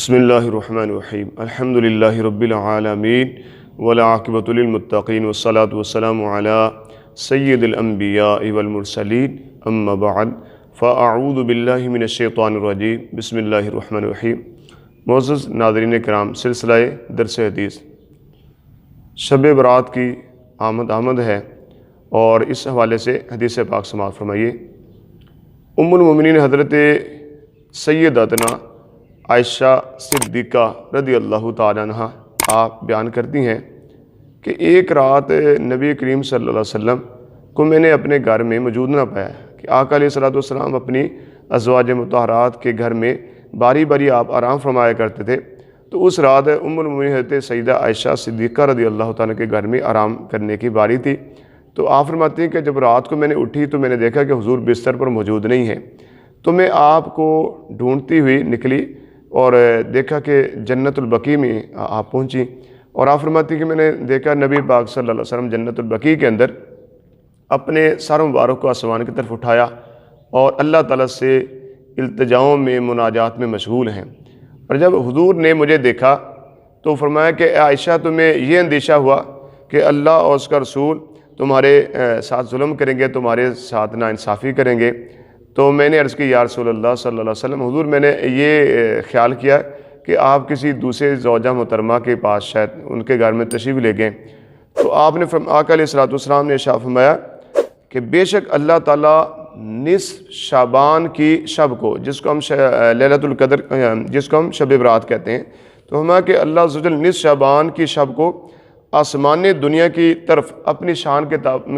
بسم اللہ الرحمن الرحیم الحمد للہ رب العالمین والعاقبۃ للمتقین والصلاة والسلام علی سید الانبیاء والمرسلین اما بعد فاعوذ باللہ من الشیطان الرجیم بسم اللہ الرحمن الرحیم۔ معزز ناظرین کرام، سلسلہ درس حدیث شب برات کی آمد ہے اور اس حوالے سے حدیث پاک سماعت فرمائیے۔ ام المومنین حضرت سیداتنا عائشہ صدیقہ رضی اللہ تعالیٰ عنہ آپ بیان کرتی ہیں کہ ایک رات نبی کریم صلی اللہ علیہ وسلم کو میں نے اپنے گھر میں موجود نہ پایا کہ آقا علیہ الصلوۃ والسلام اپنی ازواج مطہرات کے گھر میں باری باری آپ آرام فرمایا کرتے تھے۔ تو اس رات ام المومنین حضرت سیدہ عائشہ صدیقہ رضی اللہ تعالیٰ کے گھر میں آرام کرنے کی باری تھی۔ تو آپ فرماتے ہیں کہ جب رات کو میں نے اٹھی تو میں نے دیکھا کہ حضور بستر پر موجود نہیں ہیں، تو میں آپ کو ڈھونڈتی ہوئی نکلی اور دیکھا کہ جنت البقیع میں آپ پہنچی، اور آپ فرماتی ہیں کہ میں نے دیکھا نبی پاک صلی اللہ علیہ وسلم جنت البقیع کے اندر اپنے سر مبارک کو آسمان کی طرف اٹھایا اور اللہ تعالیٰ سے التجاؤں میں مناجات میں مشغول ہیں۔ اور جب حضور نے مجھے دیکھا تو فرمایا کہ اے عائشہ، تمہیں یہ اندیشہ ہوا کہ اللہ اور اس کا رسول تمہارے ساتھ ظلم کریں گے، تمہارے ساتھ ناانصافی کریں گے؟ تو میں نے عرض کی یا رسول اللہ صلی اللہ علیہ وسلم، حضور میں نے یہ خیال کیا کہ آپ کسی دوسرے زوجہ محترمہ کے پاس شاید ان کے گھر میں تشریف لے گئے۔ تو آپ نے آقا علیہ الصلوۃ والسلام نے ارشاد فرمایا کہ بے شک اللہ تعالیٰ نصف شعبان کی شب کو، جس کو ہم لیلۃ القدر، جس کو ہم شب برات کہتے ہیں، تو ہمارا کہ اللہ عز و جل نصف شعبان کی شب کو آسمان دنیا کی طرف اپنی شان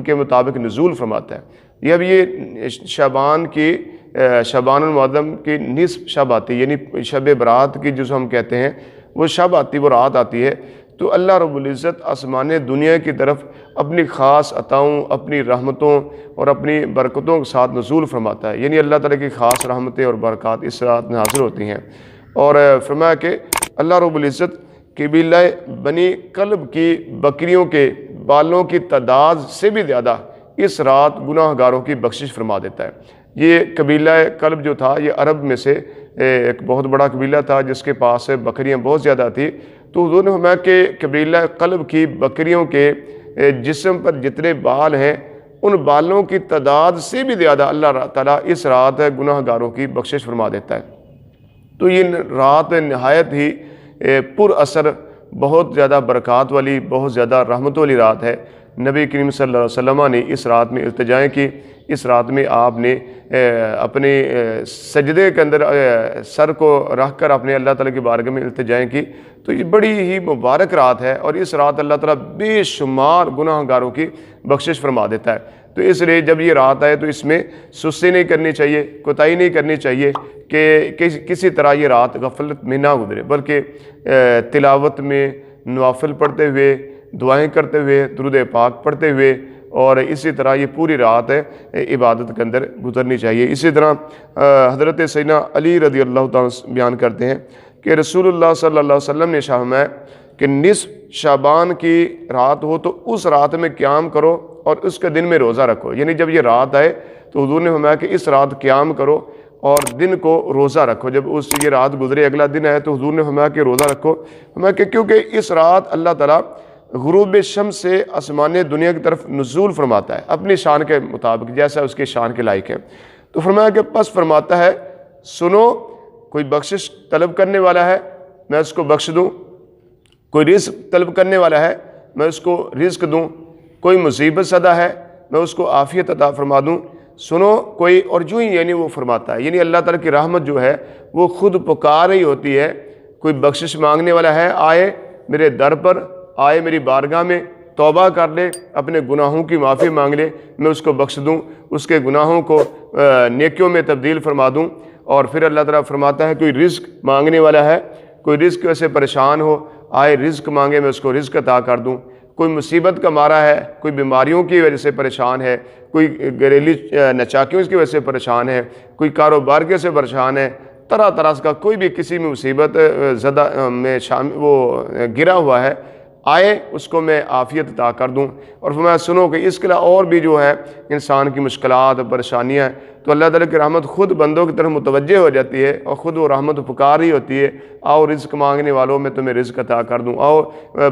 کے مطابق نزول فرماتا ہے۔ یہ اب یہ شعبان المعظم کی نصف شب آتی ہے، یعنی شب برات کی جس ہم کہتے ہیں وہ شب آتی، وہ رات آتی ہے، تو اللہ رب العزت آسمان دنیا کی طرف اپنی خاص عطاؤں، اپنی رحمتوں اور اپنی برکتوں کے ساتھ نزول فرماتا ہے، یعنی اللہ تعالیٰ کی خاص رحمتیں اور برکات اس رات میں حاضر ہوتی ہیں۔ اور فرمایا کہ اللہ رب العزت قبیلہ بنی کلب کی بکریوں کے بالوں کی تعداد سے بھی زیادہ اس رات گناہ گاروں کی بخشش فرما دیتا ہے۔ یہ قبیلہ کلب جو تھا یہ عرب میں سے ایک بہت بڑا قبیلہ تھا جس کے پاس بکریاں بہت زیادہ تھیں۔ تو حضور نے فرمایا کہ قبیلہ کلب کی بکریوں کے جسم پر جتنے بال ہیں ان بالوں کی تعداد سے بھی زیادہ اللہ تعالیٰ اس رات گناہ گاروں کی بخشش فرما دیتا ہے۔ تو یہ رات نہایت ہی پر اثر، بہت زیادہ برکات والی، بہت زیادہ رحمت والی رات ہے۔ نبی کریم صلی اللہ علیہ وسلم نے اس رات میں التجائیں کی، اس رات میں آپ نے اپنے سجدے کے اندر سر کو رکھ کر اپنے اللہ تعالیٰ کی بارگاہ میں التجائیں کی۔ تو یہ بڑی ہی مبارک رات ہے اور اس رات اللہ تعالیٰ بے شمار گناہ گاروں کی بخشش فرما دیتا ہے۔ تو اس لیے جب یہ رات آئے تو اس میں سستی نہیں کرنی چاہیے، کوتاہی نہیں کرنی چاہیے کہ کسی طرح یہ رات غفلت میں نہ گزرے، بلکہ تلاوت میں، نوافل پڑھتے ہوئے، دعائیں کرتے ہوئے، درود پاک پڑھتے ہوئے، اور اسی طرح یہ پوری رات عبادت کے اندر گزرنی چاہیے۔ اسی طرح حضرت سیدنا علی رضی اللہ تعالیٰ بیان کرتے ہیں کہ رسول اللہ صلی اللہ علیہ وسلم نے فرمایا کہ نصف شعبان کی رات ہو تو اس رات میں قیام کرو اور اس کے دن میں روزہ رکھو، یعنی جب یہ رات آئے تو حضور نے فرمایا کہ اس رات قیام کرو اور دن کو روزہ رکھو۔ جب یہ رات گزرے، اگلا دن آئے تو حضور نے فرمایا کہ روزہ رکھو، فرمایا کہ کیونکہ اس رات اللہ تعالیٰ غروب شمس سے آسمان دنیا کی طرف نزول فرماتا ہے اپنی شان کے مطابق، جیسا اس کے شان کے لائق ہے۔ تو فرمایا کہ پس فرماتا ہے سنو، کوئی بخشش طلب کرنے والا ہے میں اس کو بخش دوں، کوئی رزق طلب کرنے والا ہے میں اس کو رزق دوں، کوئی مصیبت زدہ ہے میں اس کو عافیت عطا فرما دوں، سنو کوئی، اور جو ہی یعنی وہ فرماتا ہے، یعنی اللہ تعالیٰ کی رحمت جو ہے وہ خود پکار رہی ہوتی ہے۔ کوئی بخشش مانگنے والا ہے آئے میرے در پر، آئے میری بارگاہ میں، توبہ کر لے، اپنے گناہوں کی معافی مانگ لے، میں اس کو بخش دوں، اس کے گناہوں کو نیکیوں میں تبدیل فرما دوں۔ اور پھر اللہ تعالیٰ فرماتا ہے کوئی رزق مانگنے والا ہے، کوئی رزق ویسے پریشان ہو، آئے رزق مانگے میں اس کو رزق عطا کر دوں۔ کوئی مصیبت کا مارا ہے، کوئی بیماریوں کی وجہ سے پریشان ہے، کوئی گھریلو نچاکیوں کی وجہ سے پریشان ہے، کوئی کاروبار کے سے پریشان ہے، طرح طرح کا کوئی بھی کسی میں مصیبت زدہ میں وہ گرا ہوا ہے، آئے اس کو میں عافیت عطا کر دوں۔ اور فرمایا سنو کہ اس کے علاوہ اور بھی جو ہے انسان کی مشکلات پریشانیاں ہیں، تو اللہ تعالیٰ کی رحمت خود بندوں کی طرف متوجہ ہو جاتی ہے، اور خود وہ رحمت پکار رہی ہوتی ہے، آؤ رزق مانگنے والوں میں تمہیں رزق عطا کر دوں، آؤ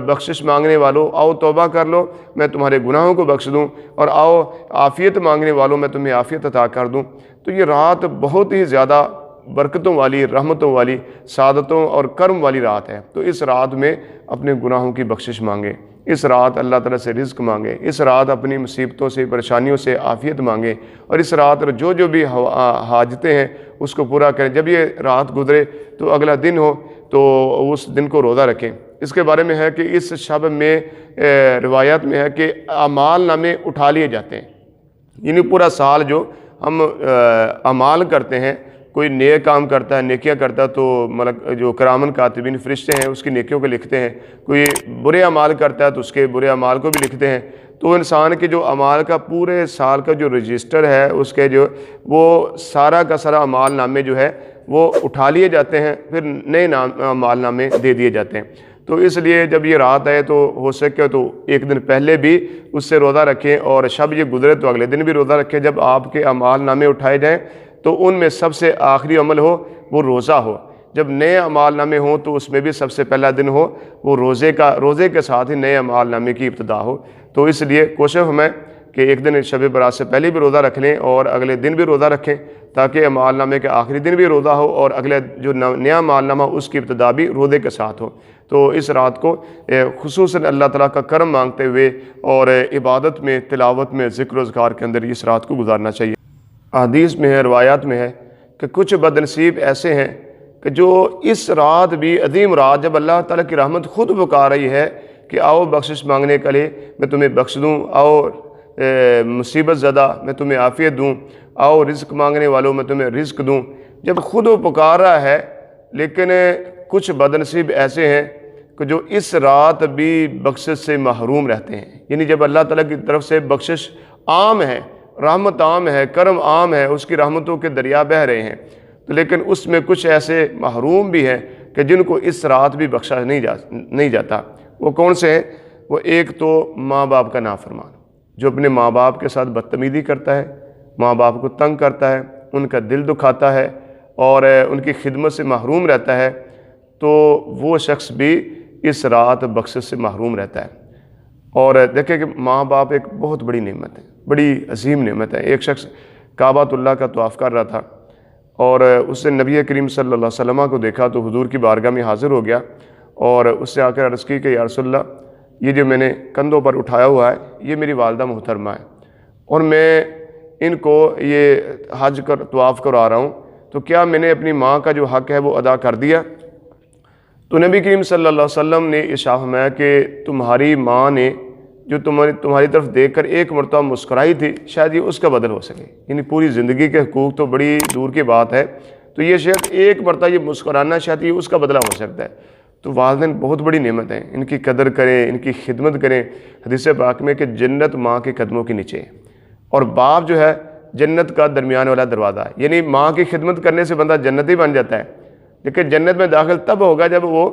بخشش مانگنے والوں آؤ توبہ کر لو میں تمہارے گناہوں کو بخش دوں، اور آؤ عافیت مانگنے والوں میں تمہیں عافیت عطا کر دوں۔ تو یہ رات بہت ہی زیادہ برکتوں والی، رحمتوں والی، سعادتوں اور کرم والی رات ہے۔ تو اس رات میں اپنے گناہوں کی بخشش مانگے، اس رات اللہ تعالیٰ سے رزق مانگے، اس رات اپنی مصیبتوں سے پریشانیوں سے عافیت مانگے، اور اس رات جو بھی حاجتیں ہیں اس کو پورا کریں۔ جب یہ رات گزرے تو اگلا دن ہو تو اس دن کو روزہ رکھیں۔ اس کے بارے میں ہے کہ اس شب میں روایات میں ہے کہ اعمال نامے اٹھا لیے جاتے ہیں، یعنی پورا سال جو ہم اعمال کرتے ہیں، کوئی نیک کام کرتا ہے، نیکیاں کرتا ہے تو جو کرامن کاتبین فرشتے ہیں اس کی نیکیوں کو لکھتے ہیں، کوئی برے اعمال کرتا ہے تو اس کے برے اعمال کو بھی لکھتے ہیں۔ تو انسان کے جو اعمال کا پورے سال کا جو رجسٹر ہے اس کے جو وہ سارا کا سارا اعمال نامے جو ہے وہ اٹھا لیے جاتے ہیں، پھر نئے اعمال نامے دے دیے جاتے ہیں۔ تو اس لیے جب یہ رات آئے تو ہو سکے تو ایک دن پہلے بھی اس سے روزہ رکھیں، اور شب یہ گزرے تو اگلے دن بھی روزہ رکھیں۔ جب آپ کے اعمال نامے اٹھائے جائیں تو ان میں سب سے آخری عمل ہو وہ روزہ ہو، جب نئے اعمال نامے ہوں تو اس میں بھی سب سے پہلا دن ہو وہ روزے کے ساتھ ہی نئے اعمال نامے کی ابتدا ہو۔ تو اس لیے کوشش ہمیں کہ ایک دن شب برات سے پہلے بھی روزہ رکھ لیں اور اگلے دن بھی روزہ رکھیں، تاکہ اعمال نامے کے آخری دن بھی روزہ ہو اور اگلے جو نیا اعمال نامہ اس کی ابتدا بھی روزے کے ساتھ ہو۔ تو اس رات کو خصوصاً اللہ تعالیٰ کا کرم مانگتے ہوئے اور عبادت میں، تلاوت میں، ذکر و اذکار کے اندر اس رات کو گزارنا چاہیے۔ حدیث میں ہے، روایات میں ہے کہ کچھ بدنصیب ایسے ہیں کہ جو اس رات بھی عظیم رات جب اللہ تعالیٰ کی رحمت خود پکار رہی ہے کہ آؤ بخشش مانگنے کے لیے میں تمہیں بخش دوں، آؤ مصیبت زدہ میں تمہیں عافیت دوں، آؤ رزق مانگنے والوں میں تمہیں رزق دوں، جب خود وہ پکار رہا ہے، لیکن کچھ بدنصیب ایسے ہیں کہ جو اس رات بھی بخشش سے محروم رہتے ہیں۔ یعنی جب اللہ تعالیٰ کی طرف سے بخشش عام ہے، رحمت عام ہے، کرم عام ہے، اس کی رحمتوں کے دریا بہہ رہے ہیں، تو لیکن اس میں کچھ ایسے محروم بھی ہیں کہ جن کو اس رات بھی بخشا نہیں جاتا۔ وہ کون سے ہیں؟ وہ ایک تو ماں باپ کا نافرمان، جو اپنے ماں باپ کے ساتھ بدتمیزی کرتا ہے، ماں باپ کو تنگ کرتا ہے، ان کا دل دکھاتا ہے اور ان کی خدمت سے محروم رہتا ہے، تو وہ شخص بھی اس رات بخشش سے محروم رہتا ہے۔ اور دیکھیں کہ ماں باپ ایک بہت بڑی نعمت ہے، بڑی عظیم نعمت ہے۔ ایک شخص کعبۃ اللہ کا طواف کر رہا تھا اور اس نے نبی کریم صلی اللہ علیہ وسلم کو دیکھا تو حضور کی بارگاہ میں حاضر ہو گیا اور اس سے آ کر عرض کی کہ یا رسول اللہ، یہ جو میں نے کندھوں پر اٹھایا ہوا ہے یہ میری والدہ محترمہ ہے، اور میں ان کو یہ حج کر طواف کروا رہا ہوں، تو کیا میں نے اپنی ماں کا جو حق ہے وہ ادا کر دیا؟ تو نبی کریم صلی اللہ علیہ وسلم نے ارشاد فرمایا کہ تمہاری ماں نے جو تمہاری طرف دیکھ کر ایک مرتبہ مسکرائی تھی، شاید یہ اس کا بدل ہو سکے۔ یعنی پوری زندگی کے حقوق تو بڑی دور کی بات ہے، تو یہ شاید ایک مرتبہ یہ مسکرانا شاید یہ اس کا بدلہ ہو سکتا ہے۔ تو والدین بہت بڑی نعمت ہیں، ان کی قدر کریں، ان کی خدمت کریں۔ حدیث پاک میں کہ جنت ماں کے قدموں کے نیچے ہے، اور باپ جو ہے جنت کا درمیان والا دروازہ ہے۔ یعنی ماں کی خدمت کرنے سے بندہ جنتی بن جاتا ہے، لیکن جنت میں داخل تب ہوگا جب وہ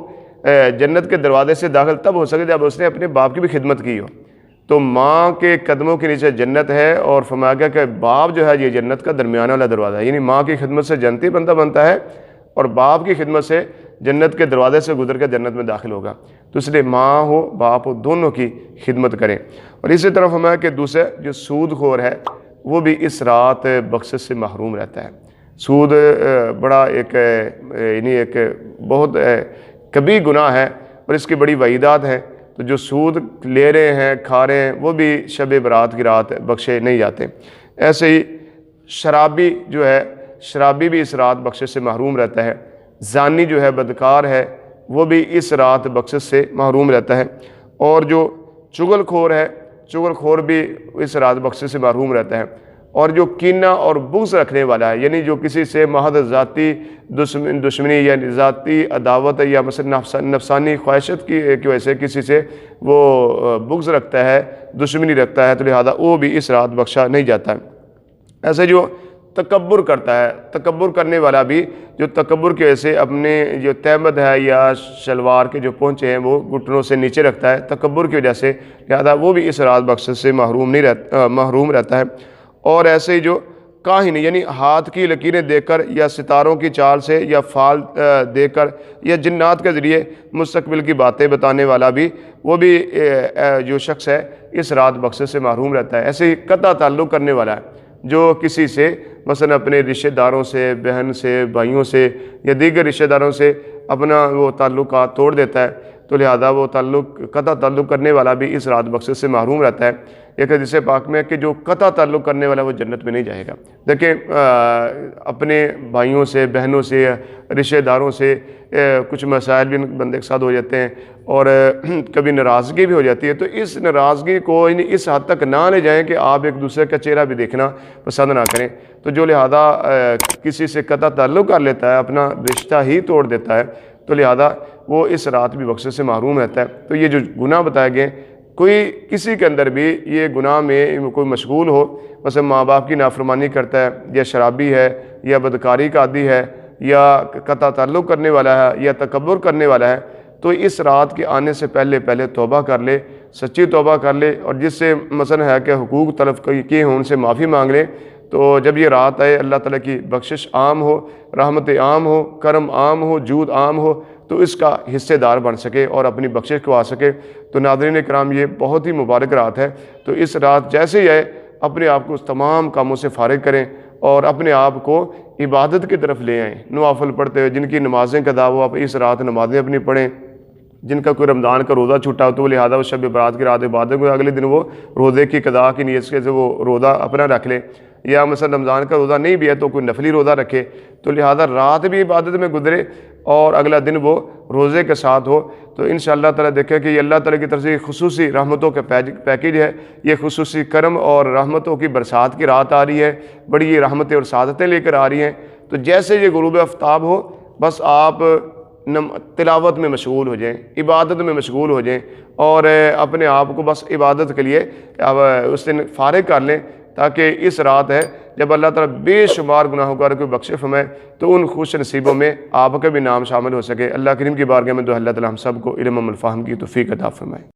جنت کے دروازے سے داخل تب ہو سکے جب اس نے اپنے باپ کی بھی خدمت کی ہو۔ تو ماں کے قدموں کے نیچے جنت ہے، اور فرمایا گیا کہ باپ جو ہے یہ جنت کا درمیان والا دروازہ ہے۔ یعنی ماں کی خدمت سے جنتی بندہ بنتا ہے، اور باپ کی خدمت سے جنت کے دروازے سے گزر کے جنت میں داخل ہوگا۔ تو اس لیے ماں ہو باپ ہو دونوں کی خدمت کریں۔ اور اسی طرف ہمیں کہ دوسرے جو سود خور ہے وہ بھی اس رات بخشش سے محروم رہتا ہے۔ سود بڑا ایک بہت کبھی گناہ ہے اور اس کی بڑی وعیدات ہیں۔ تو جو سود لے رہے ہیں، کھا رہے ہیں، وہ بھی شب برات کی رات بخشے نہیں جاتے۔ ایسے ہی شرابی جو ہے، شرابی بھی اس رات بخشش سے محروم رہتا ہے۔ زانی جو ہے، بدکار ہے، وہ بھی اس رات بخشش سے محروم رہتا ہے۔ اور جو چغل خور ہے، چغل خور بھی اس رات بخشش سے محروم رہتا ہے۔ اور جو کینہ اور بغض رکھنے والا ہے، یعنی جو کسی سے محض ذاتی دشمنی یا ذاتی عداوت یا مثلا نفسانی خواہشت کی وجہ سے کسی سے وہ بغض رکھتا ہے، دشمنی رکھتا ہے، تو لہذا وہ بھی اس رات بخشا نہیں جاتا ہے۔ ایسے جو تکبر کرتا ہے، تکبر کرنے والا بھی جو تکبر کی وجہ سے اپنے جو تہمد ہے یا شلوار کے جو پونچے ہیں وہ گھٹنوں سے نیچے رکھتا ہے تکبر کی وجہ سے، لہذا وہ بھی اس رات بخشش سے محروم رہتا ہے۔ اور ایسے ہی جو کاہن یعنی ہاتھ کی لکیریں دیکھ کر یا ستاروں کی چال سے یا فال دیکھ کر یا جنات کے ذریعے مستقبل کی باتیں بتانے والا بھی، وہ بھی جو شخص ہے اس رات بخشش سے محروم رہتا ہے۔ ایسے ہی قطع تعلق کرنے والا ہے جو کسی سے مثلا اپنے رشتہ داروں سے، بہن سے، بھائیوں سے یا دیگر رشتہ داروں سے اپنا وہ تعلقات توڑ دیتا ہے، تو لہذا وہ قطع تعلق کرنے والا بھی اس رات بخشش سے محروم رہتا ہے۔ ایک حدیث پاک میں ہے کہ جو قطع تعلق کرنے والا وہ جنت میں نہیں جائے گا۔ دیکھیں اپنے بھائیوں سے، بہنوں سے، رشتہ داروں سے کچھ مسائل بھی بندے کے ساتھ ہو جاتے ہیں اور کبھی ناراضگی بھی ہو جاتی ہے، تو اس ناراضگی کو اس حد تک نہ لے جائیں کہ آپ ایک دوسرے کا چہرہ بھی دیکھنا پسند نہ کریں۔ تو جو لہذا کسی سے قطع تعلق کر لیتا ہے، اپنا رشتہ ہی توڑ دیتا ہے، تو لہذا وہ اس رات بھی بخشش سے محروم رہتا ہے۔ تو یہ جو گناہ بتائے گئے، کوئی کسی کے اندر بھی یہ گناہ میں کوئی مشغول ہو، مثلا ماں باپ کی نافرمانی کرتا ہے، یا شرابی ہے، یا بدکاری کا عادی ہے، یا قطع تعلق کرنے والا ہے، یا تکبر کرنے والا ہے، تو اس رات کے آنے سے پہلے توبہ کر لے، سچی توبہ کر لے، اور جس سے مثلا ہے کہ حقوق طلب کیے ہوں ان سے معافی مانگ لے، تو جب یہ رات آئے اللہ تعالیٰ کی بخشش عام ہو، رحمت عام ہو، کرم عام ہو، جود عام ہو، تو اس کا حصہ دار بن سکے اور اپنی بخشش کو آ سکے۔ تو ناظرین کرام، یہ بہت ہی مبارک رات ہے، تو اس رات جیسے ہی آئے اپنے آپ کو اس تمام کاموں سے فارغ کریں اور اپنے آپ کو عبادت کی طرف لے آئیں، نوافل پڑھتے ہوئے۔ جن کی نمازیں قضا ہو، آپ اس رات نمازیں اپنی پڑھیں۔ جن کا کوئی رمضان کا روزہ چھوٹا ہو تو وہ لہٰذا وہ شب برات کی رات عبادت کو اگلے دن وہ روزے کی قضا کی نیت سے وہ روزہ اپنا رکھ لے، یا مثلا رمضان کا روزہ نہیں بھی ہے تو کوئی نفلی روزہ رکھے، تو لہٰذا رات بھی عبادت میں گزرے اور اگلا دن وہ روزے کے ساتھ ہو۔ تو انشاءاللہ تعالیٰ دیکھیں کہ یہ اللہ تعالیٰ کی طرف سے خصوصی رحمتوں کا پیکیج ہے، یہ خصوصی کرم اور رحمتوں کی برسات کی رات آ رہی ہے، بڑی یہ رحمتیں اور سعادتیں لے کر آ رہی ہیں۔ تو جیسے یہ غروب آفتاب ہو، بس آپ تلاوت میں مشغول ہو جائیں، عبادت میں مشغول ہو جائیں، اور اپنے آپ کو بس عبادت کے لیے اس دن فارغ کر لیں، تاکہ اس رات ہے جب اللہ تعالیٰ بے شمار گناہوں کا کوئی بخش فرمائے تو ان خوش نصیبوں میں آپ کا بھی نام شامل ہو سکے۔ اللہ کریم کی بارگاہ میں دعا، اللہ تعالیٰ ہم سب کو علم و فہم کی توفیق عطا فرمائے۔